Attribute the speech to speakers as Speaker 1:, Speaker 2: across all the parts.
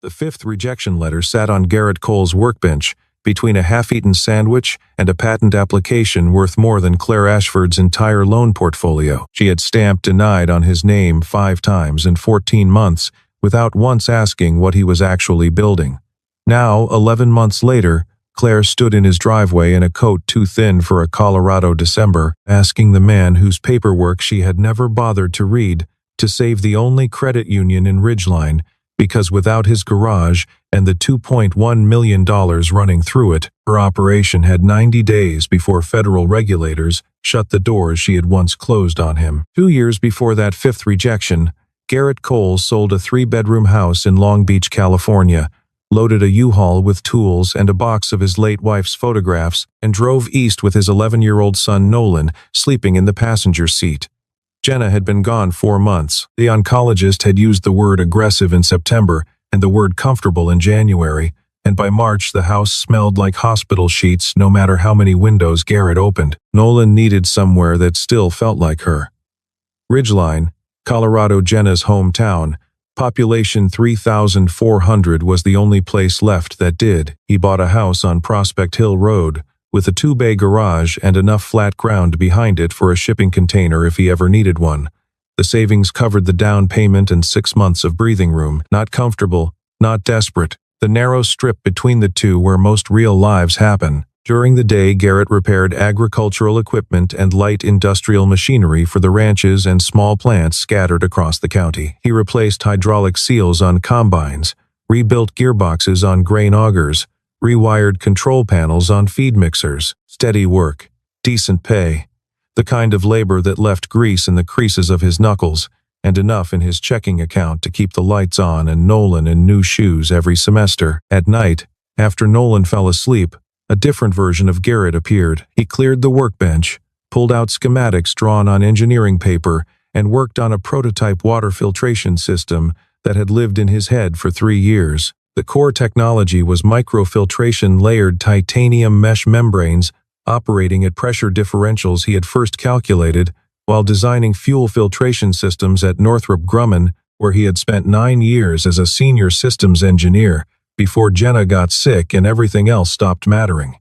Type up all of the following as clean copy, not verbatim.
Speaker 1: The fifth rejection letter sat on Garrett Cole's workbench, between a half-eaten sandwich and a patent application worth more than Claire Ashford's entire loan portfolio. She had stamped denied on his name 5 times in 14 months, without once asking what he was actually building. Now, 11 months later, Claire stood in his driveway in a coat too thin for a Colorado December, asking the man whose paperwork she had never bothered to read to save the only credit union in Ridgeline, because without his garage and the $2.1 million running through it, her operation had 90 days before federal regulators shut the doors she had once closed on him. 2 years before that fifth rejection, Garrett Cole sold a 3-bedroom house in Long Beach, California, loaded a U-Haul with tools and a box of his late wife's photographs, and drove east with his 11-year-old son Nolan sleeping in the passenger seat. Jenna had been gone 4 months. The oncologist had used the word aggressive in September and the word comfortable in January, and by March the house smelled like hospital sheets no matter how many windows Garrett opened. Nolan needed somewhere that still felt like her. Ridgeline, Colorado, Jenna's hometown, population 3,400, was the only place left that did. He bought a house on Prospect Hill Road, with a 2-bay garage and enough flat ground behind it for a shipping container if he ever needed one. The savings covered the down payment and 6 months of breathing room. Not comfortable, not desperate. The narrow strip between the two where most real lives happen. During the day, Garrett repaired agricultural equipment and light industrial machinery for the ranches and small plants scattered across the county. He replaced hydraulic seals on combines, rebuilt gearboxes on grain augers, rewired control panels on feed mixers. Steady work, decent pay, the kind of labor that left grease in the creases of his knuckles, and enough in his checking account to keep the lights on and Nolan in new shoes every semester. At night, after Nolan fell asleep, a different version of Garrett appeared. He cleared the workbench, pulled out schematics drawn on engineering paper, and worked on a prototype water filtration system that had lived in his head for 3 years. The core technology was microfiltration layered titanium mesh membranes operating at pressure differentials he had first calculated while designing fuel filtration systems at Northrop Grumman, where he had spent 9 years as a senior systems engineer before Jenna got sick and everything else stopped mattering.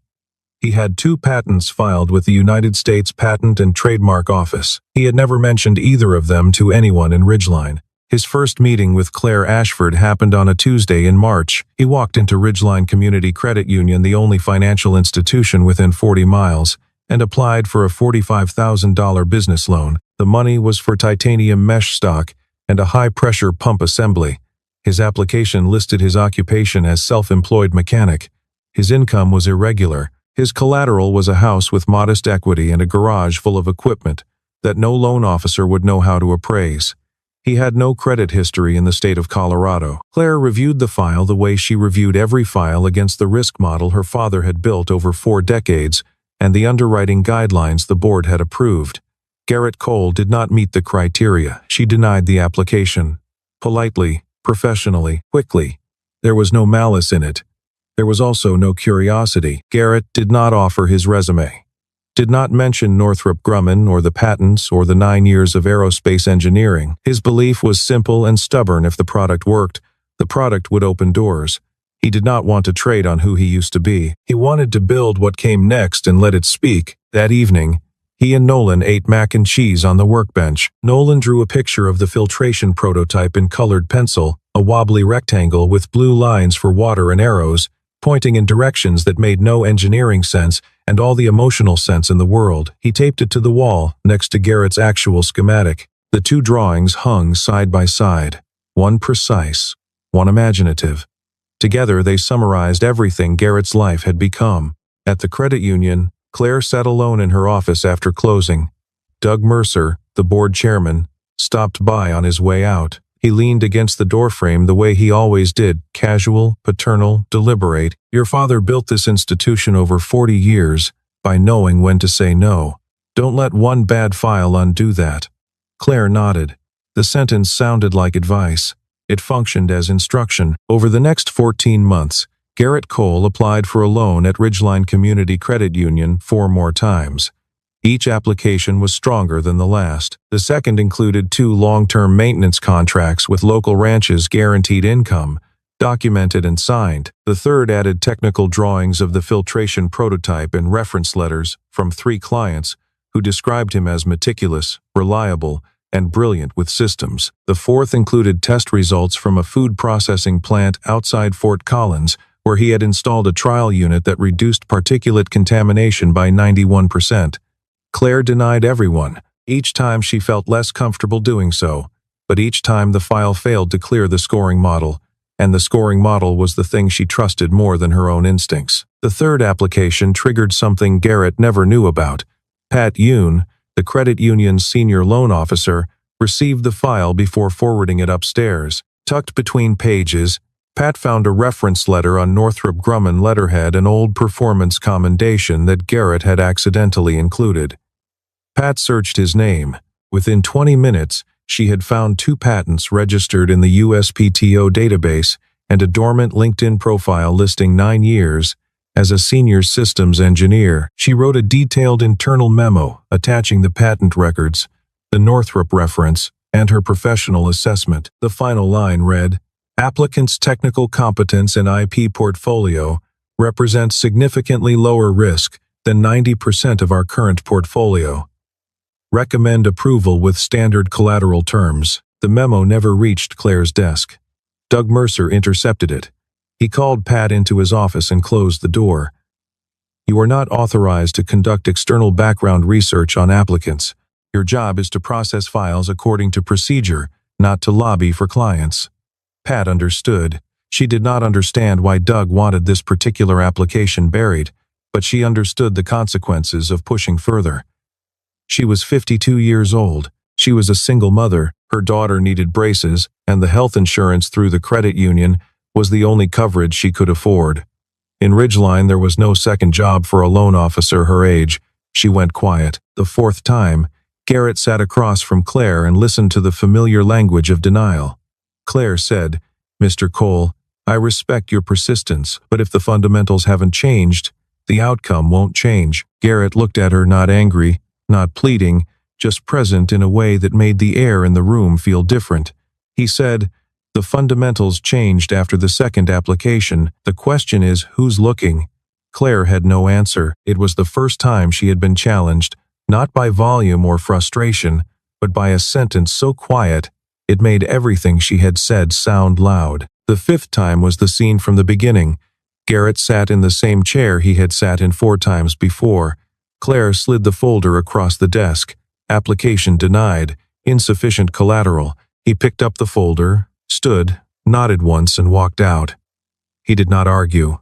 Speaker 1: He had 2 patents filed with the United States Patent and Trademark Office. He had never mentioned either of them to anyone in Ridgeline. His first meeting with Claire Ashford happened on a Tuesday in March. He walked into Ridgeline Community Credit Union, the only financial institution within 40 miles, and applied for a $45,000 business loan. The money was for titanium mesh stock and a high-pressure pump assembly. His application listed his occupation as self-employed mechanic. His income was irregular. His collateral was a house with modest equity and a garage full of equipment that no loan officer would know how to appraise. He had no credit history in the state of Colorado. Claire reviewed the file the way she reviewed every file against the risk model her father had built over 4 decades and the underwriting guidelines the board had approved. Garrett Cole did not meet the criteria. She denied the application. Politely, professionally, quickly. There was no malice in it. There was also no curiosity. Garrett did not offer his resume, did not mention Northrop Grumman or the patents or the 9 years of aerospace engineering. His belief was simple and stubborn. If the product worked, the product would open doors. He did not want to trade on who he used to be. He wanted to build what came next and let it speak. That evening, he and Nolan ate mac and cheese on the workbench. Nolan drew a picture of the filtration prototype in colored pencil, a wobbly rectangle with blue lines for water and arrows, pointing in directions that made no engineering sense and all the emotional sense in the world. He taped it to the wall, next to Garrett's actual schematic. The 2 drawings hung side by side, one precise, one imaginative. Together they summarized everything Garrett's life had become. At the credit union, Claire sat alone in her office after closing. Doug Mercer, the board chairman, stopped by on his way out. He leaned against the doorframe the way he always did, casual, paternal, deliberate. Your father built this institution over 40 years by knowing when to say no. Don't let one bad file undo that. Claire nodded. The sentence sounded like advice. It functioned as instruction. Over the next 14 months, Garrett Cole applied for a loan at Ridgeline Community Credit Union 4 more times. Each application was stronger than the last. The second included 2 long-term maintenance contracts with local ranches guaranteed income, documented and signed. The third added technical drawings of the filtration prototype and reference letters from 3 clients who described him as meticulous, reliable, and brilliant with systems. The fourth included test results from a food processing plant outside Fort Collins, where he had installed a trial unit that reduced particulate contamination by 91%. Claire denied everyone. Each time she felt less comfortable doing so, but each time the file failed to clear the scoring model, and the scoring model was the thing she trusted more than her own instincts. The third application triggered something Garrett never knew about. Pat Yoon, the credit union's senior loan officer, received the file before forwarding it upstairs. Tucked between pages, Pat found a reference letter on Northrop Grumman letterhead, an old performance commendation that Garrett had accidentally included. Pat searched his name. Within 20 minutes, she had found 2 patents registered in the USPTO database and a dormant LinkedIn profile listing 9 years as a senior systems engineer. She wrote a detailed internal memo attaching the patent records, the Northrop reference, and her professional assessment. The final line read, "Applicant's technical competence and IP portfolio represents significantly lower risk than 90% of our current portfolio. Recommend approval with standard collateral terms." The memo never reached Claire's desk. Doug Mercer intercepted it. He called Pat into his office and closed the door. "You are not authorized to conduct external background research on applicants. Your job is to process files according to procedure, not to lobby for clients." Pat understood. She did not understand why Doug wanted this particular application buried, but she understood the consequences of pushing further. She was 52 years old. She was a single mother. Her daughter needed braces, and the health insurance through the credit union was the only coverage she could afford. In Ridgeline, there was no second job for a loan officer her age. She went quiet. The fourth time, Garrett sat across from Claire and listened to the familiar language of denial. Claire said, "Mr. Cole, I respect your persistence, but if the fundamentals haven't changed, the outcome won't change." Garrett looked at her, not angry, not pleading, just present in a way that made the air in the room feel different. He said, "The fundamentals changed after the second application. The question is, who's looking?" Claire had no answer. It was the first time she had been challenged, not by volume or frustration, but by a sentence so quiet, it made everything she had said sound loud. The fifth time was the scene from the beginning. Garrett sat in the same chair he had sat in 4 times before. Claire slid the folder across the desk. Application denied. Insufficient collateral. He picked up the folder, stood, nodded once, and walked out. He did not argue.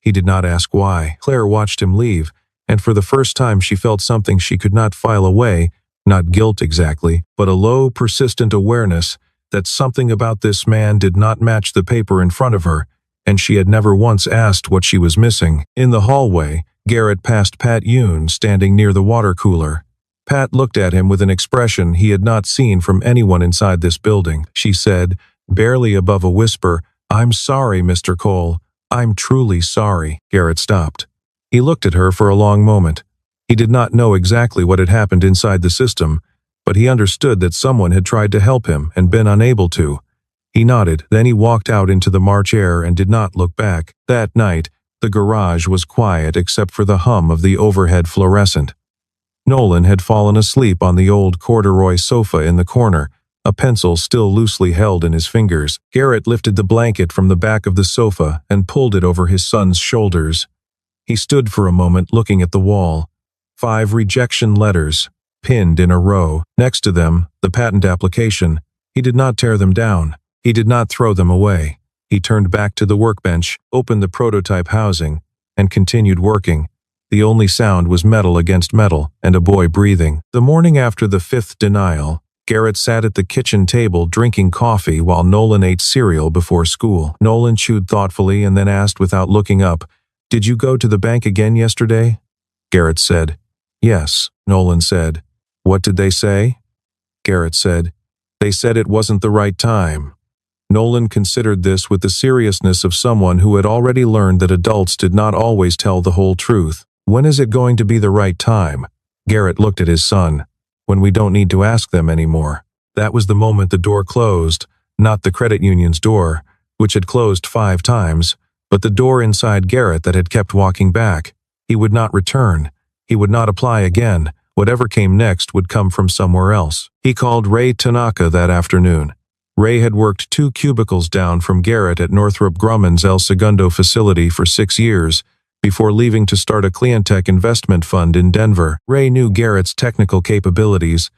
Speaker 1: He did not ask why. Claire watched him leave, and for the first time she felt something she could not file away, not guilt exactly, but a low, persistent awareness that something about this man did not match the paper in front of her, and she had never once asked what she was missing. In the hallway, Garrett passed Pat Yoon standing near the water cooler. Pat looked at him with an expression he had not seen from anyone inside this building. She said, barely above a whisper, "I'm sorry, Mr. Cole. I'm truly sorry." Garrett stopped. He looked at her for a long moment. He did not know exactly what had happened inside the system, but he understood that someone had tried to help him and been unable to. He nodded, then he walked out into the March air and did not look back. That night, the garage was quiet except for the hum of the overhead fluorescent. Nolan had fallen asleep on the old corduroy sofa in the corner, a pencil still loosely held in his fingers. Garrett lifted the blanket from the back of the sofa and pulled it over his son's shoulders. He stood for a moment looking at the wall. 5 rejection letters, pinned in a row. Next to them, the patent application. He did not tear them down. He did not throw them away. He turned back to the workbench, opened the prototype housing, and continued working. The only sound was metal against metal and a boy breathing. The morning after the 5th denial, Garrett sat at the kitchen table drinking coffee while Nolan ate cereal before school. Nolan chewed thoughtfully and then asked without looking up, "Did you go to the bank again yesterday?" Garrett said, "Yes." Nolan said, "What did they say?" Garrett said, "They said it wasn't the right time." Nolan considered this with the seriousness of someone who had already learned that adults did not always tell the whole truth. "When is it going to be the right time?" Garrett looked at his son. "When we don't need to ask them anymore." That was the moment the door closed, not the credit union's door, which had closed 5 times, but the door inside Garrett that had kept walking back. He would not return. He would not apply again. Whatever came next would come from somewhere else. He called Ray Tanaka that afternoon. Ray had worked 2 cubicles down from Garrett at Northrop Grumman's El Segundo facility for 6 years, before leaving to start a Clientech investment fund in Denver. Ray knew Garrett's technical capabilities,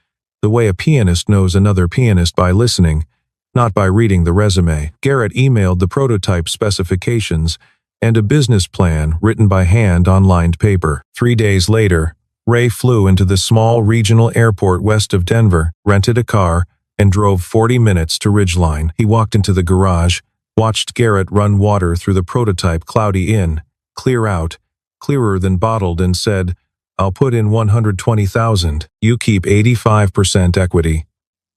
Speaker 1: the way a pianist knows another pianist by listening, not by reading the resume. Garrett emailed the prototype specifications and a business plan written by hand on lined paper. 3 days later, Ray flew into the small regional airport west of Denver, rented a car, and drove 40 minutes to Ridgeline. He walked into the garage, watched Garrett run water through the prototype Cloudy Inn, clear out, clearer than bottled, and said, "I'll put in 120,000. You keep 85% equity."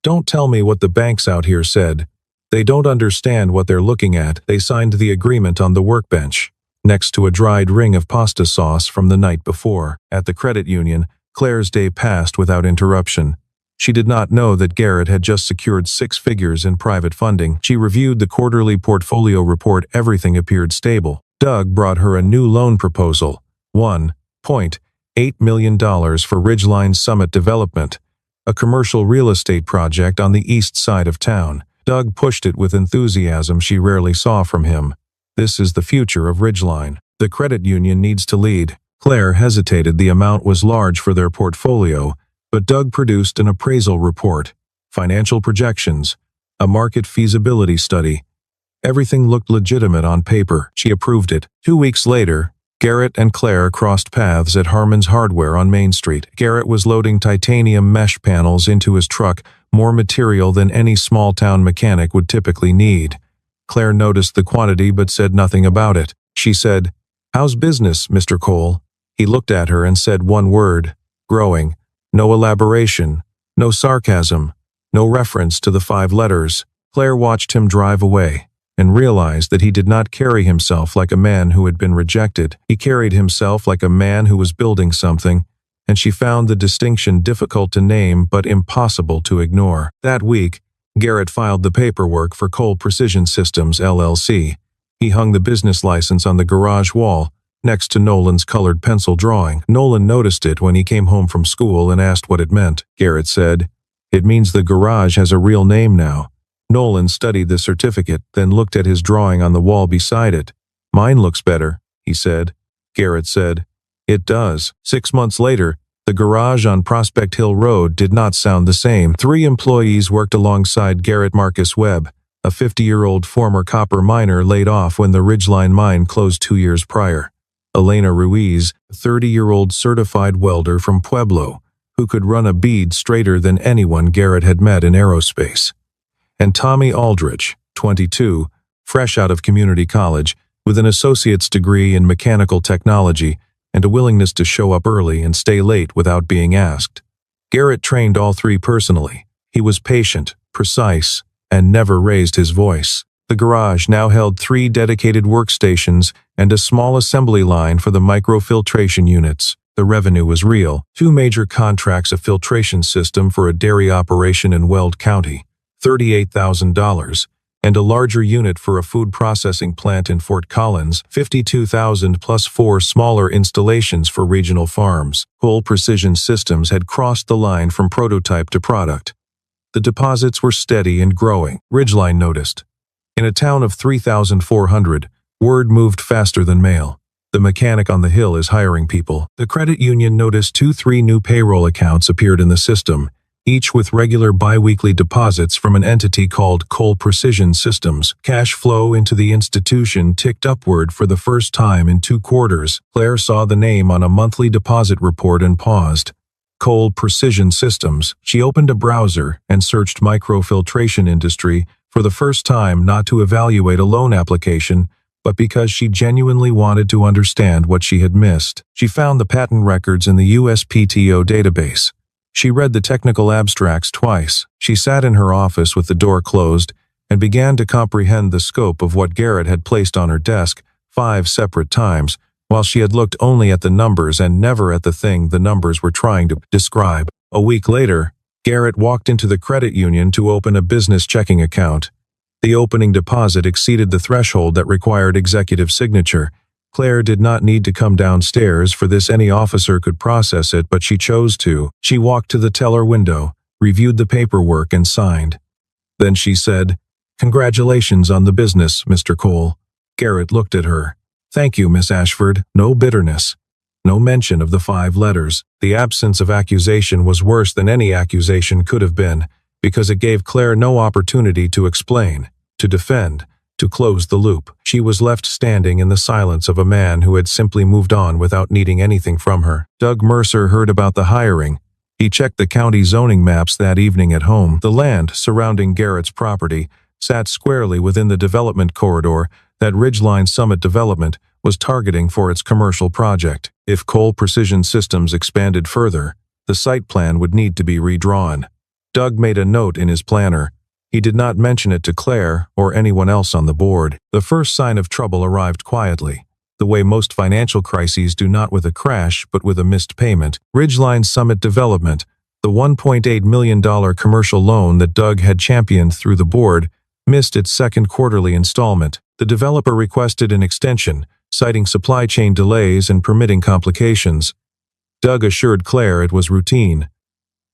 Speaker 1: Don't tell me what the banks out here said. They don't understand what they're looking at. They signed the agreement on the workbench, next to a dried ring of pasta sauce from the night before. At the credit union, Claire's day passed without interruption. She did not know that Garrett had just secured 6 figures in private funding. She reviewed the quarterly portfolio report. Everything appeared stable. Doug brought her a new loan proposal, $1.8 million for Ridgeline Summit Development, a commercial real estate project on the east side of town. Doug pushed it with enthusiasm she rarely saw from him. This is the future of Ridgeline. The credit union needs to lead. Claire hesitated. The amount was large for their portfolio, but Doug produced an appraisal report, financial projections, a market feasibility study. Everything looked legitimate on paper. She approved it. 2 weeks later, Garrett and Claire crossed paths at Harmon's Hardware on Main Street. Garrett was loading titanium mesh panels into his truck, more material than any small-town mechanic would typically need. Claire noticed the quantity but said nothing about it. She said, "How's business, Mr. Cole?" He looked at her and said one word, "Growing." No elaboration, no sarcasm, no reference to the 5 letters. Claire watched him drive away and realized that he did not carry himself like a man who had been rejected. He carried himself like a man who was building something, and she found the distinction difficult to name but impossible to ignore. That week, Garrett filed the paperwork for Cole Precision Systems, LLC. He hung the business license on the garage wall, next to Nolan's colored pencil drawing. Nolan noticed it when he came home from school and asked what it meant. Garrett said, "It means the garage has a real name now." Nolan studied the certificate, then looked at his drawing on the wall beside it. "Mine looks better," he said. Garrett said, "It does." 6 months later, the garage on Prospect Hill Road did not sound the same. 3 employees worked alongside Garrett. Marcus Webb, a 50-year-old former copper miner laid off when the Ridgeline mine closed 2 years prior. Elena Ruiz, a 30-year-old certified welder from Pueblo, who could run a bead straighter than anyone Garrett had met in aerospace. And Tommy Aldrich, 22, fresh out of community college, with an associate's degree in mechanical technology and a willingness to show up early and stay late without being asked. Garrett trained all 3 personally. He was patient, precise, and never raised his voice. The garage now held 3 dedicated workstations and a small assembly line for the microfiltration units. The revenue was real. 2 major contracts, a filtration system for a dairy operation in Weld County, $38,000, and a larger unit for a food processing plant in Fort Collins, $52,000, plus 4 smaller installations for regional farms. Cole Precision Systems had crossed the line from prototype to product. The deposits were steady and growing. Ridgeline noticed. In a town of 3,400, word moved faster than mail. The mechanic on the hill is hiring people. The credit union noticed 3 new payroll accounts appeared in the system, each with regular biweekly deposits from an entity called Cole Precision Systems. Cash flow into the institution ticked upward for the first time in 2 quarters. Claire saw the name on a monthly deposit report and paused. Cole Precision Systems. She opened a browser and searched microfiltration industry for the first time, not to evaluate a loan application, but because she genuinely wanted to understand what she had missed. She found the patent records in the USPTO database. She read the technical abstracts twice. She sat in her office with the door closed and began to comprehend the scope of what Garrett had placed on her desk 5 separate times, while she had looked only at the numbers and never at the thing the numbers were trying to describe. A week later, Garrett walked into the credit union to open a business checking account. The opening deposit exceeded the threshold that required executive signature. Claire did not need to come downstairs for this. Any officer could process it, but she chose to. She walked to the teller window, reviewed the paperwork, and signed. Then she said, "Congratulations on the business, Mr. Cole." Garrett looked at her. "Thank you, Miss Ashford." No bitterness. No mention of the 5 letters. The absence of accusation was worse than any accusation could have been, because it gave Claire no opportunity to explain, to defend, to close the loop. She was left standing in the silence of a man who had simply moved on without needing anything from her. Doug Mercer heard about the hiring. He checked the county zoning maps that evening at home. The land surrounding Garrett's property sat squarely within the development corridor that Ridgeline Summit Development was targeting for its commercial project. If Cole Precision Systems expanded further, the site plan would need to be redrawn. Doug made a note in his planner. He did not mention it to Claire or anyone else on the board. The first sign of trouble arrived quietly, the way most financial crises do, not with a crash but with a missed payment. Ridgeline Summit Development, the $1.8 million commercial loan that Doug had championed through the board, missed its second quarterly installment. The developer requested an extension, citing supply chain delays and permitting complications. Doug assured Claire it was routine.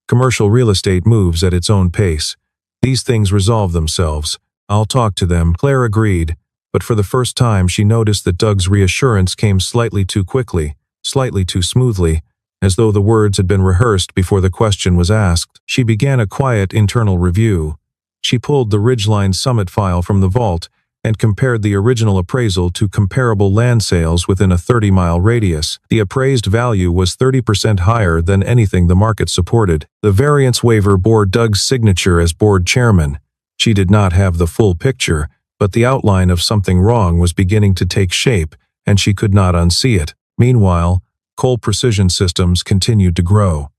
Speaker 1: Commercial real estate moves at its own pace. These things resolve themselves. I'll talk to them. Claire agreed, but for the first time she noticed that Doug's reassurance came slightly too quickly, slightly too smoothly, as though the words had been rehearsed before the question was asked. She began a quiet internal review. She pulled the Ridgeline Summit file from the vault and compared the original appraisal to comparable land sales within a 30-mile radius. The appraised value was 30% higher than anything the market supported. The variance waiver bore Doug's signature as board chairman. She did not have the full picture, but the outline of something wrong was beginning to take shape, and she could not unsee it. Meanwhile, Cole Precision Systems continued to grow.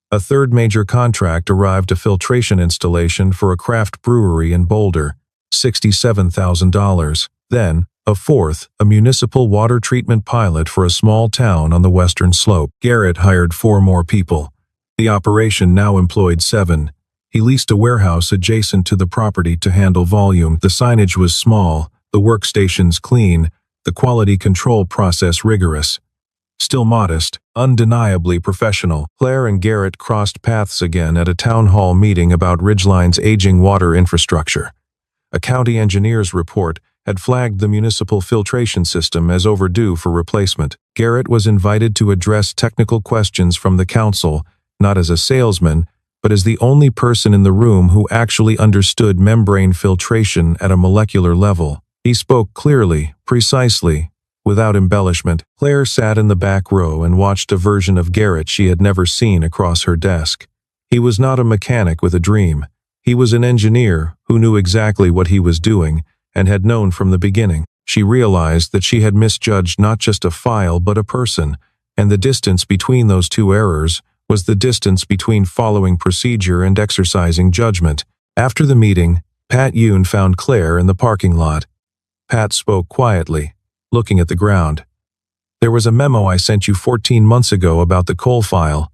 Speaker 1: A third major contract arrived, a filtration installation for a craft brewery in Boulder, $67,000. Then, a fourth, a municipal water treatment pilot for a small town on the western slope. Garrett hired 4 more people. The operation now employed 7. He leased a warehouse adjacent to the property to handle volume. The signage was small, the workstations clean, the quality control process rigorous. Still modest, undeniably professional. Claire and Garrett crossed paths again at a town hall meeting about Ridgeline's aging water infrastructure. A county engineer's report had flagged the municipal filtration system as overdue for replacement. Garrett was invited to address technical questions from the council, not as a salesman, but as the only person in the room who actually understood membrane filtration at a molecular level. He spoke clearly, precisely, without embellishment. Claire sat in the back row and watched a version of Garrett she had never seen across her desk. He was not a mechanic with a dream. He was an engineer who knew exactly what he was doing and had known from the beginning. She realized that she had misjudged not just a file but a person, and the distance between those two errors was the distance between following procedure and exercising judgment. After the meeting, Pat Yoon found Claire in the parking lot. Pat spoke quietly, looking at the ground. "There was a memo I sent you 14 months ago about the coal file.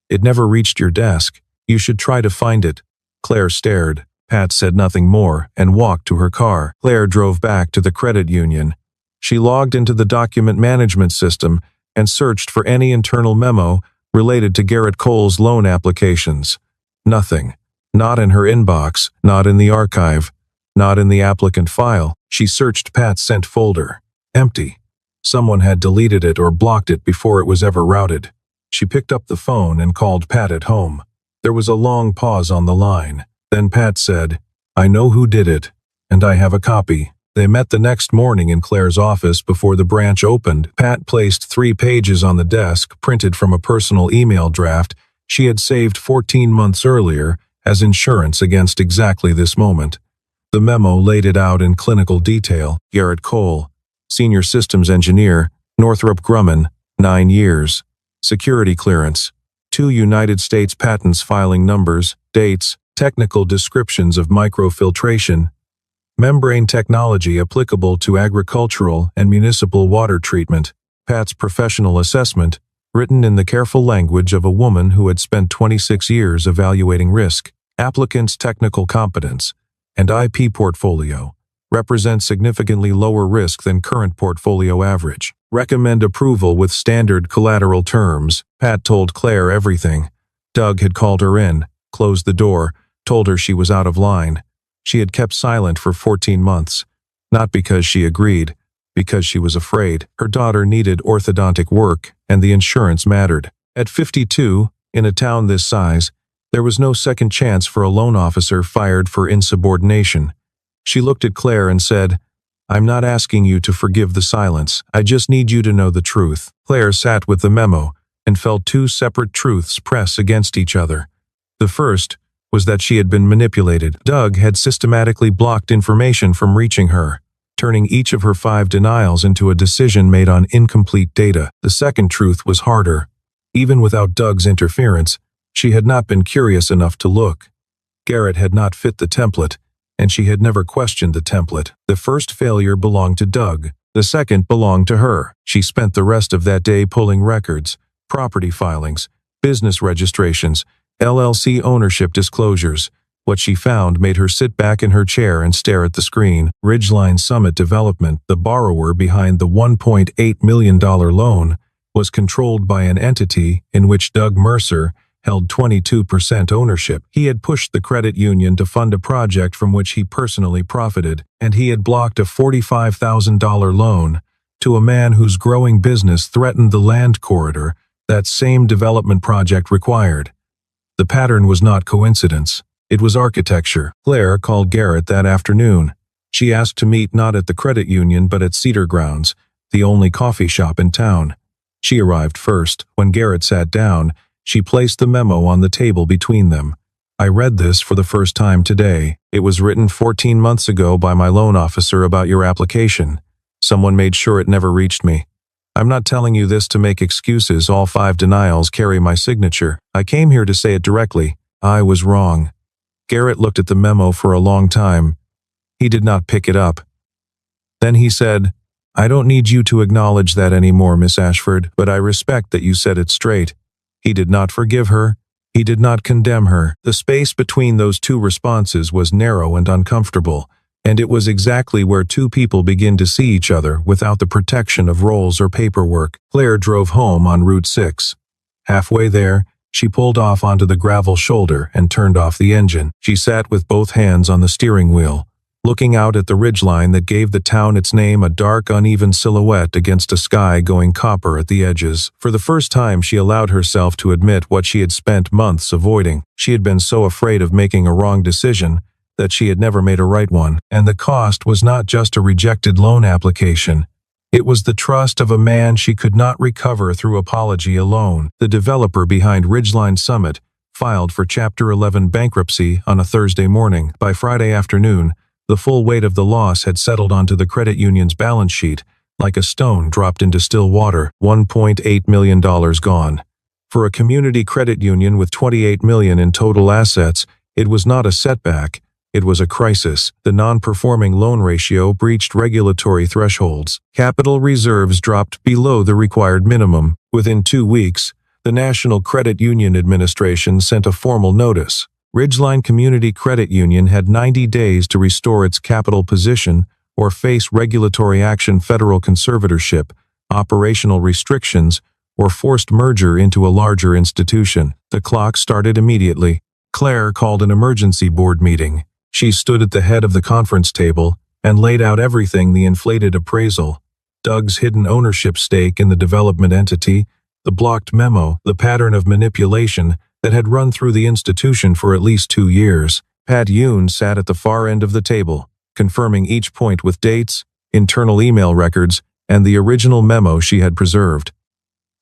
Speaker 1: It never reached your desk. You should try to find it." Claire stared. Pat said nothing more and walked to her car. Claire drove back to the credit union. She logged into the document management system and searched for any internal memo related to Garrett Cole's loan applications. Nothing. Not in her inbox, not in the archive, not in the applicant file. She searched Pat's sent folder. Empty. Someone had deleted it or blocked it before it was ever routed. She picked up the phone and called Pat at home. There was a long pause on the line. Then Pat said, "I know who did it, and I have a copy." They met the next morning in Claire's office before the branch opened. Pat placed 3 pages on the desk, printed from a personal email draft she had saved 14 months earlier as insurance against exactly this moment. The memo laid it out in clinical detail. Garrett Cole, Senior Systems Engineer, Northrop Grumman, 9 years. Security clearance. 2 United States patents, filing numbers, dates, technical descriptions of microfiltration, membrane technology applicable to agricultural and municipal water treatment. Pat's professional assessment, written in the careful language of a woman who had spent 26 years evaluating risk. Applicant's technical competence, and IP portfolio. Represent significantly lower risk than current portfolio average. Recommend approval with standard collateral terms. Pat told Claire everything. Doug had called her in, closed the door, told her she was out of line. She had kept silent for 14 months. Not because she agreed, because she was afraid. Her daughter needed orthodontic work, and the insurance mattered. At 52, in a town this size, there was no second chance for a loan officer fired for insubordination. She looked at Claire and said, "I'm not asking you to forgive the silence. I just need you to know the truth." Claire sat with the memo and felt two separate truths press against each other. The first was that she had been manipulated. Doug had systematically blocked information from reaching her, turning each of her 5 denials into a decision made on incomplete data. The second truth was harder. Even without Doug's interference, she had not been curious enough to look. Garrett had not fit the template, and she had never questioned the template. The first failure belonged to Doug. The second belonged to her. She spent the rest of that day pulling records, property filings, business registrations, LLC ownership disclosures. What she found made her sit back in her chair and stare at the screen. Ridgeline Summit Development, the borrower behind the $1.8 million loan, was controlled by an entity in which Doug Mercer held 22% ownership. He had pushed the credit union to fund a project from which he personally profited, and he had blocked a $45,000 loan to a man whose growing business threatened the land corridor that same development project required. The pattern was not coincidence. It was architecture. Claire called Garrett that afternoon. She asked to meet not at the credit union but at Cedar Grounds, the only coffee shop in town. She arrived first. When Garrett sat down, she placed the memo on the table between them. "I read this for the first time today. It was written 14 months ago by my loan officer about your application. Someone made sure it never reached me. I'm not telling you this to make excuses. All 5 denials carry my signature. I came here to say it directly. I was wrong." Garrett looked at the memo for a long time. He did not pick it up. Then he said, "I don't need you to acknowledge that anymore, Miss Ashford, but I respect that you said it straight." He did not forgive her. He did not condemn her. The space between those two responses was narrow and uncomfortable, and it was exactly where two people begin to see each other without the protection of roles or paperwork. Claire drove home on Route 6. Halfway there, she pulled off onto the gravel shoulder and turned off the engine. She sat with both hands on the steering wheel, looking out at the ridgeline that gave the town its name, a dark, uneven silhouette against a sky going copper at the edges. For the first time, she allowed herself to admit what she had spent months avoiding. She had been so afraid of making a wrong decision that she had never made a right one. And the cost was not just a rejected loan application. It was the trust of a man she could not recover through apology alone. The developer behind Ridgeline Summit filed for Chapter 11 bankruptcy on a Thursday morning. By Friday afternoon, the full weight of the loss had settled onto the credit union's balance sheet, like a stone dropped into still water. $1.8 million gone. For a community credit union with $28 million in total assets, it was not a setback, it was a crisis. The non-performing loan ratio breached regulatory thresholds. Capital reserves dropped below the required minimum. Within 2 weeks, the National Credit Union Administration sent a formal notice. Ridgeline Community Credit Union had 90 days to restore its capital position or face regulatory action, federal conservatorship, operational restrictions, or forced merger into a larger institution. The clock started immediately. Claire called an emergency board meeting. She stood at the head of the conference table and laid out everything: the inflated appraisal, Doug's hidden ownership stake in the development entity, the blocked memo, the pattern of manipulation that had run through the institution for at least 2 years. Pat Yoon sat at the far end of the table, confirming each point with dates, internal email records, and the original memo she had preserved.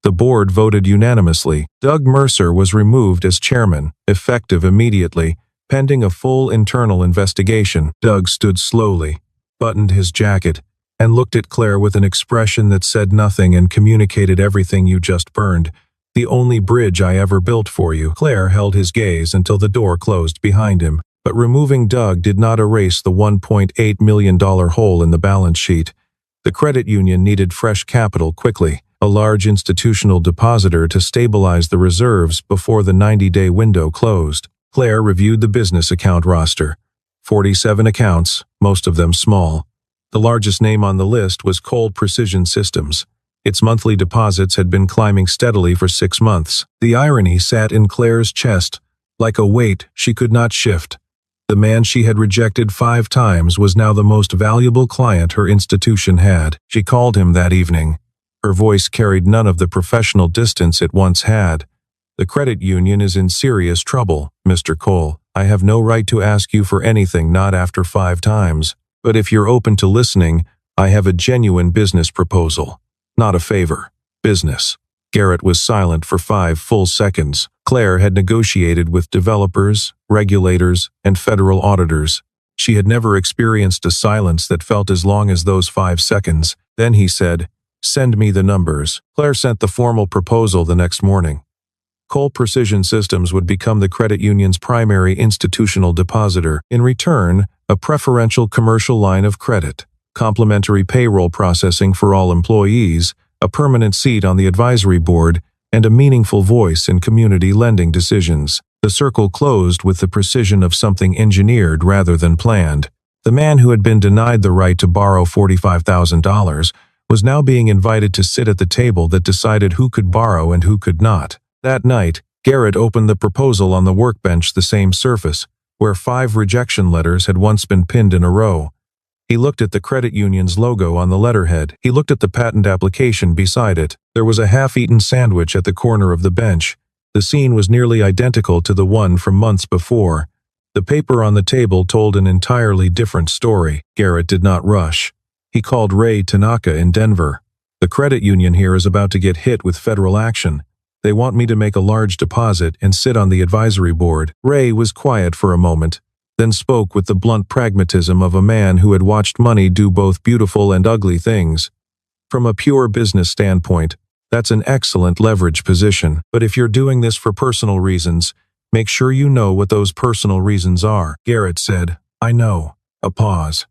Speaker 1: The board voted unanimously. Doug Mercer was removed as chairman, effective immediately, pending a full internal investigation. Doug stood slowly, buttoned his jacket, and looked at Claire with an expression that said nothing and communicated everything. "You just burned the only bridge I ever built for you." Claire held his gaze until the door closed behind him. But removing Doug did not erase the $1.8 million hole in the balance sheet. The credit union needed fresh capital quickly, a large institutional depositor to stabilize the reserves before the 90-day window closed. Claire reviewed the business account roster. 47 accounts, most of them small. The largest name on the list was Cole Precision Systems. Its monthly deposits had been climbing steadily for 6 months. The irony sat in Claire's chest, like a weight she could not shift. The man she had rejected 5 times was now the most valuable client her institution had. She called him that evening. Her voice carried none of the professional distance it once had. "The credit union is in serious trouble, Mr. Cole. I have no right to ask you for anything not after 5 times. But if you're open to listening, I have a genuine business proposal. Not a favor. Business." Garrett was silent for 5 full seconds. Claire had negotiated with developers, regulators, and federal auditors. She had never experienced a silence that felt as long as those 5 seconds. Then he said, "Send me the numbers." Claire sent the formal proposal the next morning. Cole Precision Systems would become the credit union's primary institutional depositor. In return, a preferential commercial line of credit, complimentary payroll processing for all employees, a permanent seat on the advisory board, and a meaningful voice in community lending decisions. The circle closed with the precision of something engineered rather than planned. The man who had been denied the right to borrow $45,000 was now being invited to sit at the table that decided who could borrow and who could not. That night, Garrett opened the proposal on the workbench, the same surface, where 5 rejection letters had once been pinned in a row. He looked at the credit union's logo on the letterhead. He looked at the patent application beside it. There was a half-eaten sandwich at the corner of the bench. The scene was nearly identical to the one from months before. The paper on the table told an entirely different story. Garrett did not rush. He called Ray Tanaka in Denver. "The credit union here is about to get hit with federal action. They want me to make a large deposit and sit on the advisory board." Ray was quiet for a moment, then spoke with the blunt pragmatism of a man who had watched money do both beautiful and ugly things. "From a pure business standpoint, that's an excellent leverage position. But if you're doing this for personal reasons, make sure you know what those personal reasons are." Garrett said, "I know." A pause.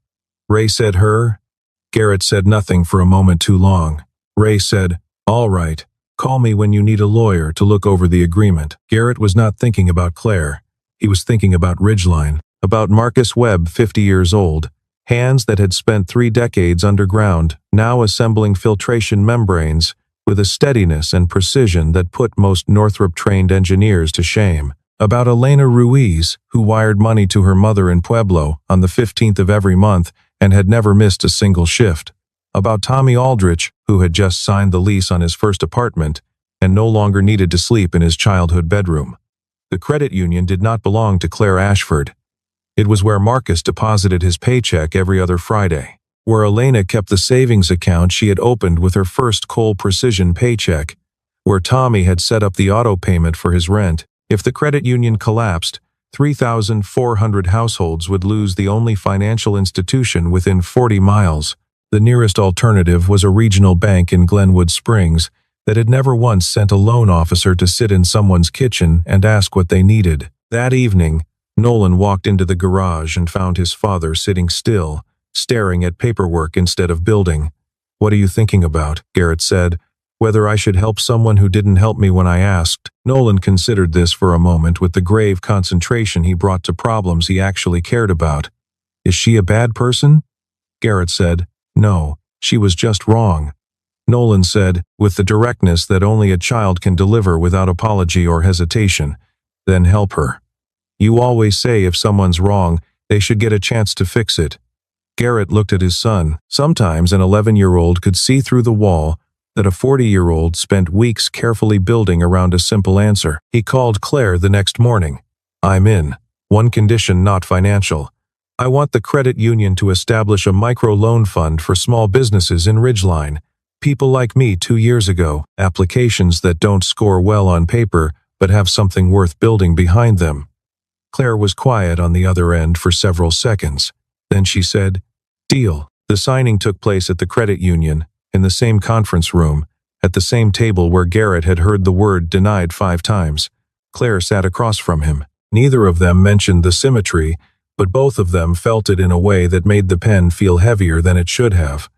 Speaker 1: Ray said, "Her?" Garrett said nothing for a moment too long. Ray said, "All right. Call me when you need a lawyer to look over the agreement." Garrett was not thinking about Claire. He was thinking about Ridgeline, about Marcus Webb, 50 years old, hands that had spent 3 decades underground, now assembling filtration membranes with a steadiness and precision that put most Northrop-trained engineers to shame. About Elena Ruiz, who wired money to her mother in Pueblo on the 15th of every month and had never missed a single shift. About Tommy Aldrich, who had just signed the lease on his first apartment and no longer needed to sleep in his childhood bedroom. The credit union did not belong to Claire Ashford. It was where Marcus deposited his paycheck every other Friday, where Elena kept the savings account she had opened with her first Cole Precision paycheck, where Tommy had set up the auto payment for his rent. If the credit union collapsed, 3,400 households would lose the only financial institution within 40 miles. The nearest alternative was a regional bank in Glenwood Springs that had never once sent a loan officer to sit in someone's kitchen and ask what they needed. That evening, Nolan walked into the garage and found his father sitting still, staring at paperwork instead of building. "What are you thinking about?" Garrett said. "Whether I should help someone who didn't help me when I asked." Nolan considered this for a moment with the grave concentration he brought to problems he actually cared about. "Is she a bad person?" Garrett said, "No, she was just wrong." Nolan said, with the directness that only a child can deliver without apology or hesitation, "Then help her. You always say if someone's wrong, they should get a chance to fix it." Garrett looked at his son. Sometimes an 11-year-old could see through the wall that a 40-year-old spent weeks carefully building around a simple answer. He called Claire the next morning. "I'm in. One condition, not financial. I want the credit union to establish a micro-loan fund for small businesses in Ridgeline. People like me 2 years ago, applications that don't score well on paper but have something worth building behind them." Claire was quiet on the other end for several seconds. Then she said, "Deal." The signing took place at the credit union, in the same conference room, at the same table where Garrett had heard the word denied 5 times. Claire sat across from him. Neither of them mentioned the symmetry, but both of them felt it in a way that made the pen feel heavier than it should have.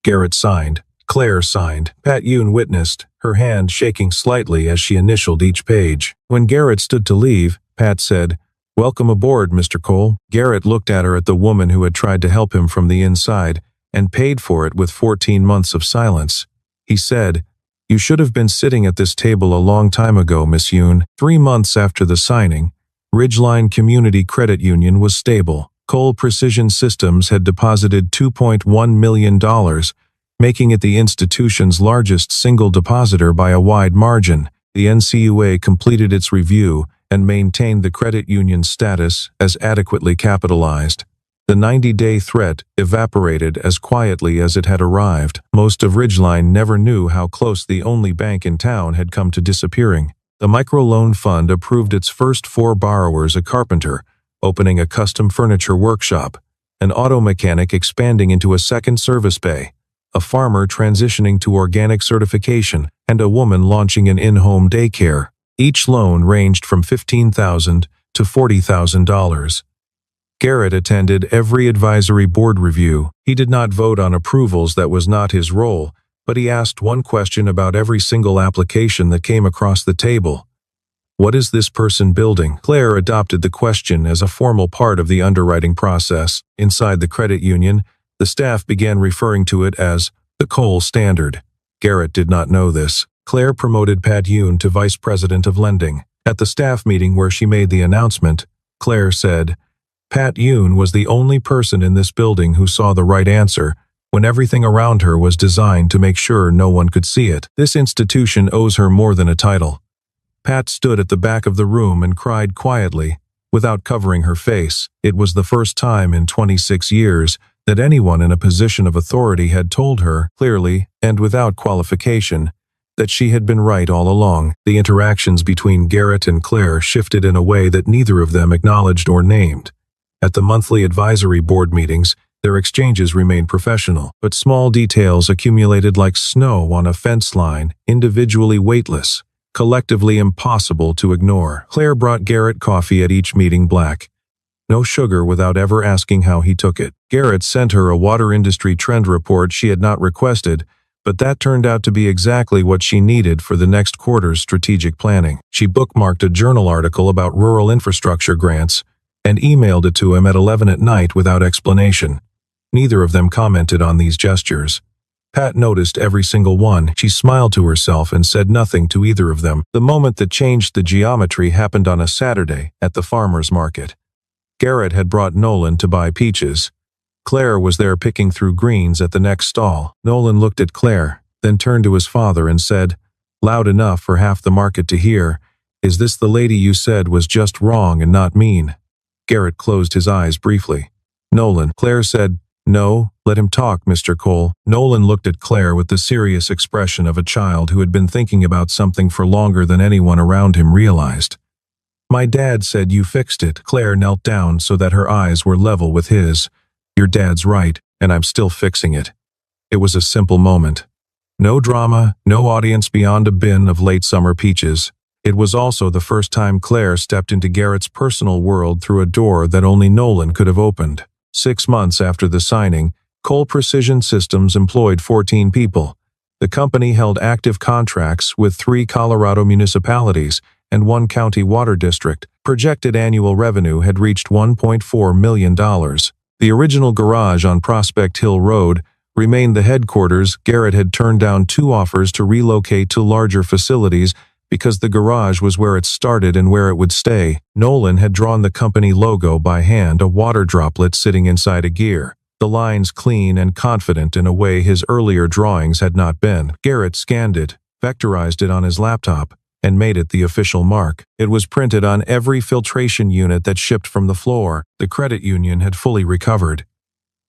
Speaker 1: Garrett signed. Claire signed. Pat Yoon witnessed, her hand shaking slightly as she initialed each page. When Garrett stood to leave, Pat said, "Welcome aboard, Mr. Cole." Garrett looked at her, at the woman who had tried to help him from the inside, and paid for it with 14 months of silence. He said, "You should have been sitting at this table a long time ago, Miss Yoon." 3 months after the signing, Ridgeline Community Credit Union was stable. Cole Precision Systems had deposited $2.1 million, making it the institution's largest single depositor by a wide margin. The NCUA completed its review and maintained the credit union's status as adequately capitalized. The 90-day threat evaporated as quietly as it had arrived. Most of Ridgeline never knew how close the only bank in town had come to disappearing. The microloan fund approved its first 4 borrowers: a carpenter opening a custom furniture workshop, an auto mechanic expanding into a second service bay, a farmer transitioning to organic certification, and a woman launching an in-home daycare. Each loan ranged from $15,000 to $40,000. Garrett attended every advisory board review. He did not vote on approvals, that was not his role, but he asked one question about every single application that came across the table. "What is this person building?" Claire adopted the question as a formal part of the underwriting process. Inside the credit union, the staff began referring to it as the Cole Standard. Garrett did not know this. Claire promoted Pat Yoon to Vice President of Lending. At the staff meeting where she made the announcement, Claire said, "Pat Yoon was the only person in this building who saw the right answer when everything around her was designed to make sure no one could see it. This institution owes her more than a title." Pat stood at the back of the room and cried quietly, without covering her face. It was the first time in 26 years that anyone in a position of authority had told her, clearly and without qualification, that she had been right all along. The interactions between Garrett and Claire shifted in a way that neither of them acknowledged or named. At the monthly advisory board meetings, their exchanges remained professional, but small details accumulated like snow on a fence line, individually weightless, collectively impossible to ignore. Claire brought Garrett coffee at each meeting, black. No sugar, without ever asking how he took it. Garrett sent her a water industry trend report she had not requested, but that turned out to be exactly what she needed for the next quarter's strategic planning. She bookmarked a journal article about rural infrastructure grants and emailed it to him at 11 at night without explanation. Neither of them commented on these gestures. Pat noticed every single one. She smiled to herself and said nothing to either of them. The moment that changed the geometry happened on a Saturday at the farmer's market. Garrett had brought Nolan to buy peaches. Claire was there picking through greens at the next stall. Nolan looked at Claire, then turned to his father and said, loud enough for half the market to hear, "Is this the lady you said was just wrong and not mean?" Garrett closed his eyes briefly. "Nolan." Claire said, "No, let him talk, Mr. Cole." Nolan looked at Claire with the serious expression of a child who had been thinking about something for longer than anyone around him realized. "My dad said you fixed it." Claire knelt down so that her eyes were level with his. "Your dad's right, and I'm still fixing it." It was a simple moment. No drama, no audience beyond a bin of late summer peaches. It was also the first time Claire stepped into Garrett's personal world through a door that only Nolan could have opened. 6 months after the signing, Cole Precision Systems employed 14 people. The company held active contracts with 3 Colorado municipalities and 1 county water district. Projected annual revenue had reached $1.4 million. The original garage on Prospect Hill Road remained the headquarters. Garrett had turned down 2 offers to relocate to larger facilities because the garage was where it started and where it would stay. Nolan had drawn the company logo by hand, a water droplet sitting inside a gear. The lines clean and confident in a way his earlier drawings had not been. Garrett scanned it, vectorized it on his laptop, and made it the official mark. It was printed on every filtration unit that shipped from the floor. The credit union had fully recovered.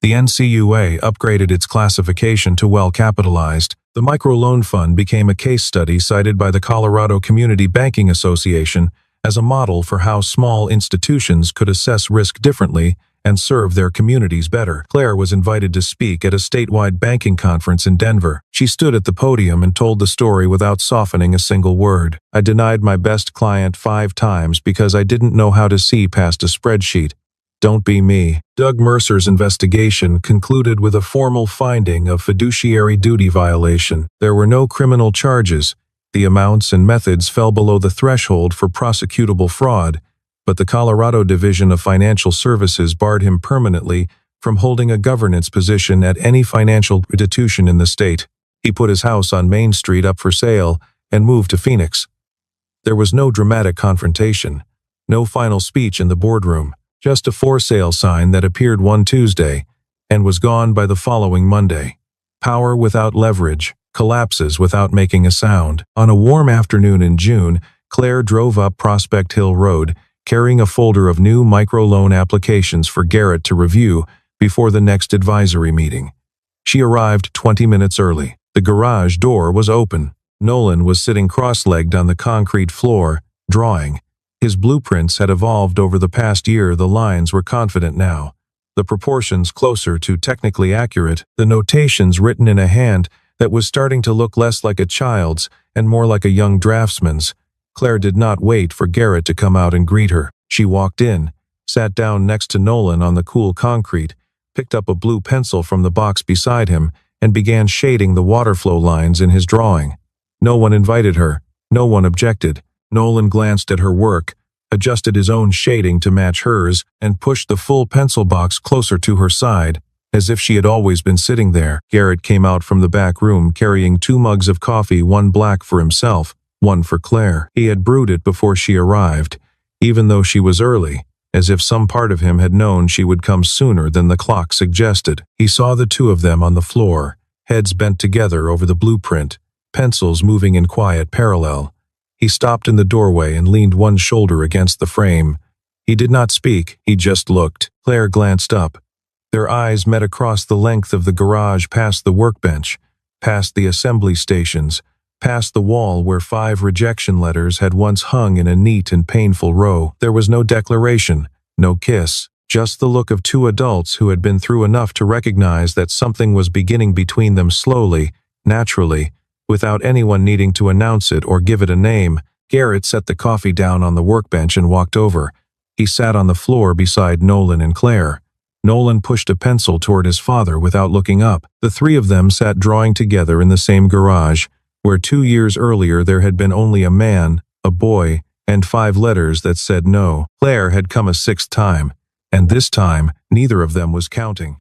Speaker 1: The NCUA upgraded its classification to well-capitalized. The microloan fund became a case study cited by the Colorado Community Banking Association as a model for how small institutions could assess risk differently and serve their communities better. Claire was invited to speak at a statewide banking conference in Denver. She stood at the podium and told the story without softening a single word. "I denied my best client 5 times because I didn't know how to see past a spreadsheet. Don't be me." Doug Mercer's investigation concluded with a formal finding of fiduciary duty violation. There were no criminal charges. The amounts and methods fell below the threshold for prosecutable fraud, but the Colorado Division of Financial Services barred him permanently from holding a governance position at any financial institution in the state. He put his house on Main Street up for sale and moved to Phoenix. There was no dramatic confrontation, no final speech in the boardroom, just a for sale sign that appeared one Tuesday and was gone by the following Monday. Power without leverage collapses without making a sound. On a warm afternoon in June, Claire drove up Prospect Hill Road, carrying a folder of new microloan applications for Garrett to review before the next advisory meeting. She arrived 20 minutes early. The garage door was open. Nolan was sitting cross-legged on the concrete floor, drawing. His blueprints had evolved over the past year. The lines were confident now, the proportions closer to technically accurate, the notations written in a hand that was starting to look less like a child's and more like a young draftsman's. Claire did not wait for Garrett to come out and greet her. She walked in, sat down next to Nolan on the cool concrete, picked up a blue pencil from the box beside him, and began shading the waterflow lines in his drawing. No one invited her. No one objected. Nolan glanced at her work, adjusted his own shading to match hers, and pushed the full pencil box closer to her side, as if she had always been sitting there. Garrett came out from the back room carrying 2 mugs of coffee, one black for himself, one for Claire. He had brewed it before she arrived, even though she was early, as if some part of him had known she would come sooner than the clock suggested. He saw the two of them on the floor, heads bent together over the blueprint, pencils moving in quiet parallel. He stopped in the doorway and leaned one shoulder against the frame. He did not speak, he just looked. Claire glanced up. Their eyes met across the length of the garage, past the workbench, past the assembly stations, past the wall where 5 rejection letters had once hung in a neat and painful row. There was no declaration, no kiss, just the look of 2 adults who had been through enough to recognize that something was beginning between them slowly, naturally, without anyone needing to announce it or give it a name. Garrett set the coffee down on the workbench and walked over. He sat on the floor beside Nolan and Claire. Nolan pushed a pencil toward his father without looking up. The 3 of them sat drawing together in the same garage, where 2 years earlier there had been only a man, a boy, and 5 letters that said no. Claire had come a 6th time, and this time neither of them was counting.